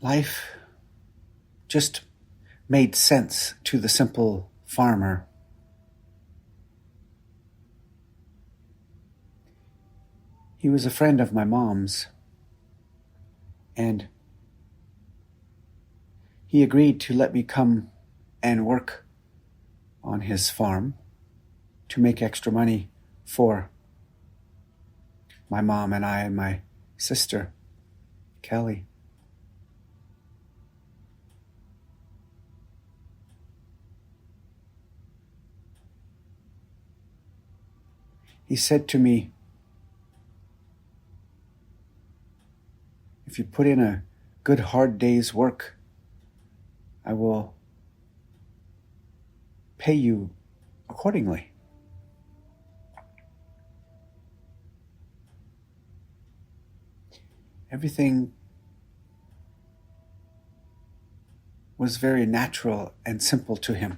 Life just made sense to the simple farmer. He was a friend of my mom's, and he agreed to let me come and work on his farm to make extra money for my mom and I and my sister, Kelly. He said to me, if you put in a good hard day's work, I will pay you accordingly. Everything was very natural and simple to him.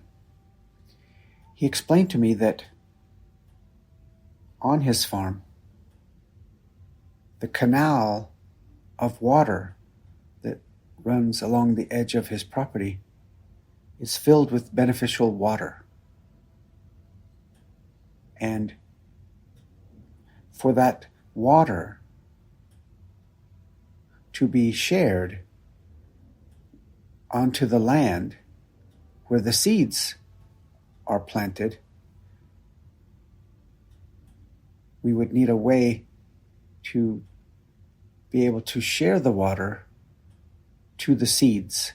He explained to me that on his farm, the canal of water that runs along the edge of his property is filled with beneficial water. And for that water to be shared onto the land where the seeds are planted, we would need a way to be able to share the water to the seeds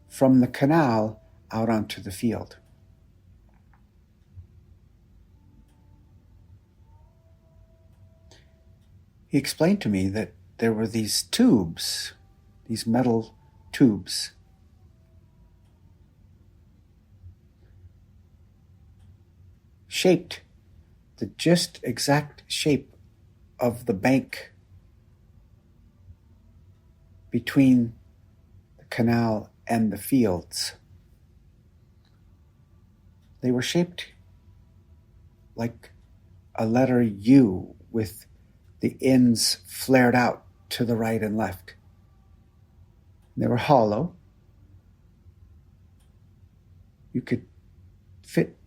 from the canal out onto the field. He explained to me that there were these tubes, these metal tubes, shaped the just exact shape of the bank between the canal and the fields. They were shaped like a letter U with the ends flared out to the right and left. They were hollow. You could fit,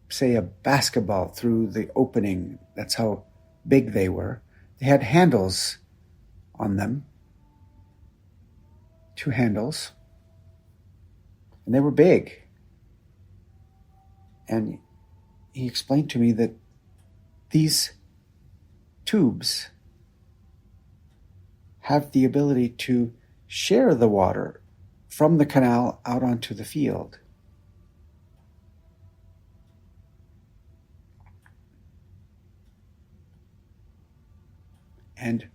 say, a basketball through the opening. That's how big they were. They had handles on them, 2 handles, and they were big. And he explained to me that these tubes have the ability to share the water from the canal out onto the field. And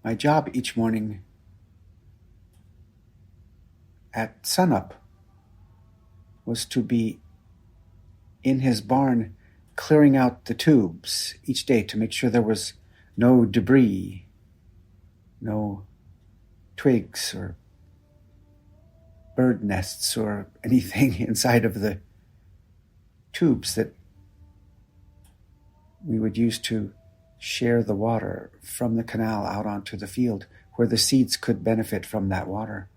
my job each morning at sunup was to be in his barn clearing out the tubes each day to make sure there was no debris, no twigs or bird nests or anything inside of the tubes that we would use to share the water from the canal out onto the field where the seeds could benefit from that water.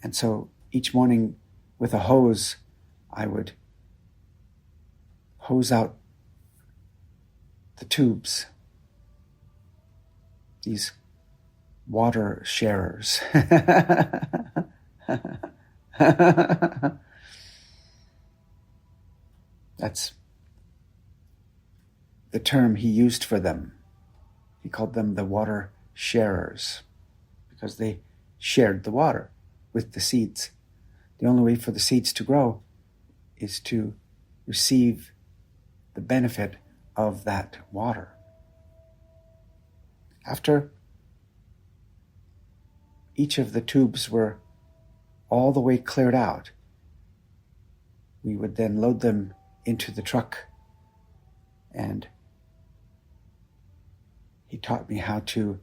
And so each morning with a hose, I would hose out the tubes, these water sharers. That's the term he used for them. He called them the water sharers because they shared the water with the seeds. The only way for the seeds to grow is to receive the benefit of that water. After each of the tubes were all the way cleared out, we would then load them into the truck, and he taught me how to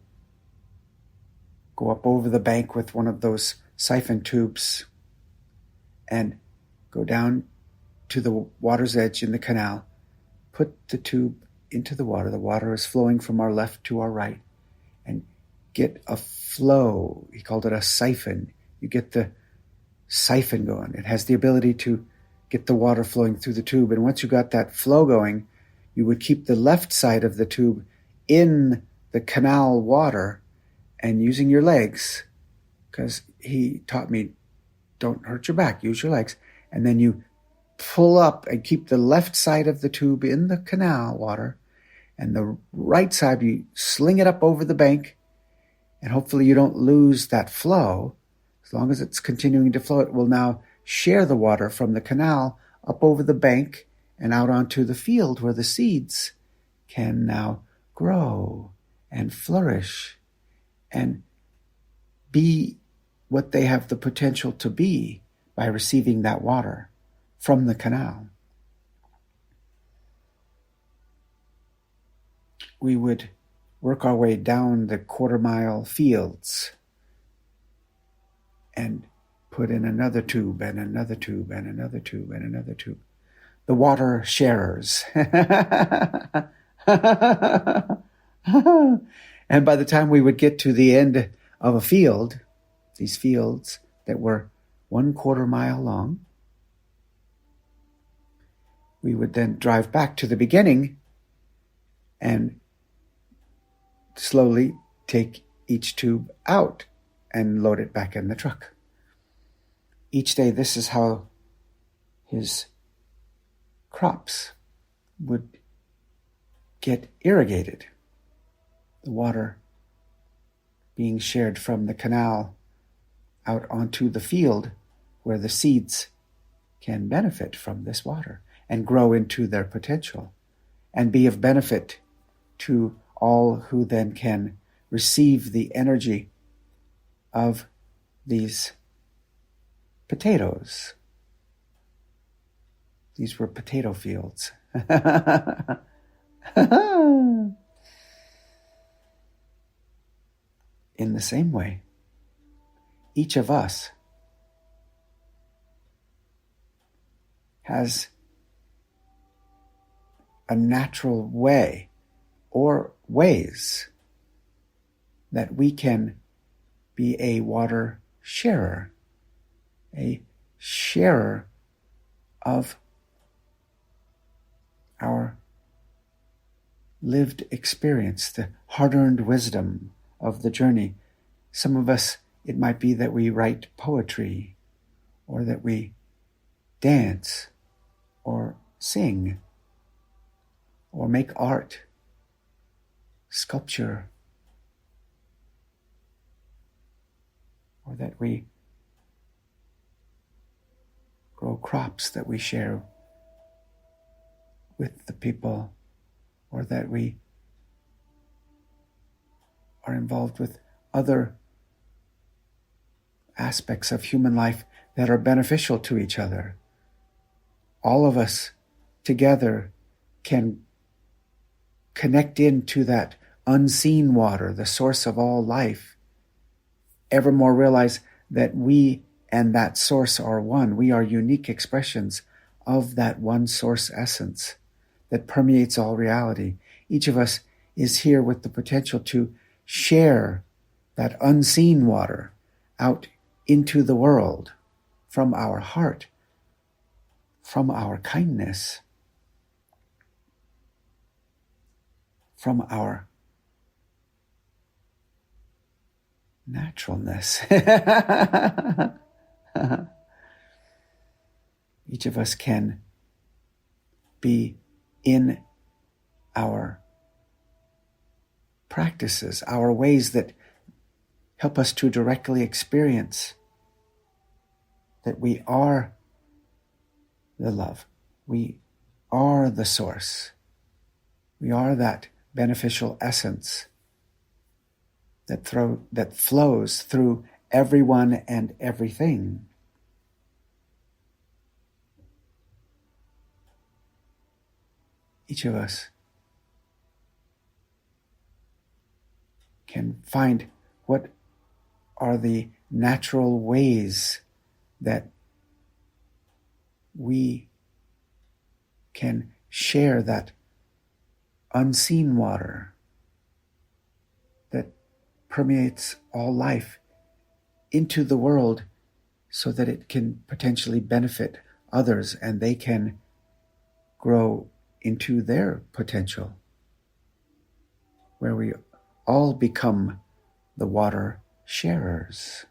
go up over the bank with one of those siphon tubes and go down to the water's edge in the canal, put the tube into the water. The water is flowing from our left to our right, and get a flow. He called it a siphon. You get the siphon going. It has the ability to get the water flowing through the tube. And once you got that flow going, you would keep the left side of the tube in the canal water and using your legs, because he taught me, don't hurt your back, use your legs. And then you pull up and keep the left side of the tube in the canal water, and the right side, you sling it up over the bank, and hopefully you don't lose that flow. As long as it's continuing to flow, it will now share the water from the canal up over the bank and out onto the field where the seeds can now grow and flourish and be what they have the potential to be by receiving that water from the canal. We would work our way down the quarter-mile fields and put in another tube and another tube and another tube and another tube. The water sharers. And by the time we would get to the end of a field, these fields that were 1/4 mile long, we would then drive back to the beginning and slowly take each tube out and load it back in the truck. Each day, this is how his crops would get irrigated. The water being shared from the canal out onto the field where the seeds can benefit from this water and grow into their potential and be of benefit to all who then can receive the energy of these potatoes. These were potato fields. In the same way, each of us has a natural way or ways that we can be a water sharer of our lived experience, the hard-earned wisdom of the journey. Some of us, it might be that we write poetry, or that we dance, or sing, or make art, sculpture, or that we grow crops that we share with the people, or that we are involved with other aspects of human life that are beneficial to each other. All of us together can connect into that unseen water, the source of all life, evermore realize that we and that source are one. We are unique expressions of that one source essence that permeates all reality. Each of us is here with the potential to share that unseen water out into the world from our heart, from our kindness, from our naturalness. Each of us can be in our practices, our ways that help us to directly experience that we are the love, we are the source, we are that beneficial essence that flows through everyone and everything. Each of us can find what are the natural ways that we can share that unseen water that permeates all life into the world so that it can potentially benefit others and they can grow into their potential, where we all become the water sharers.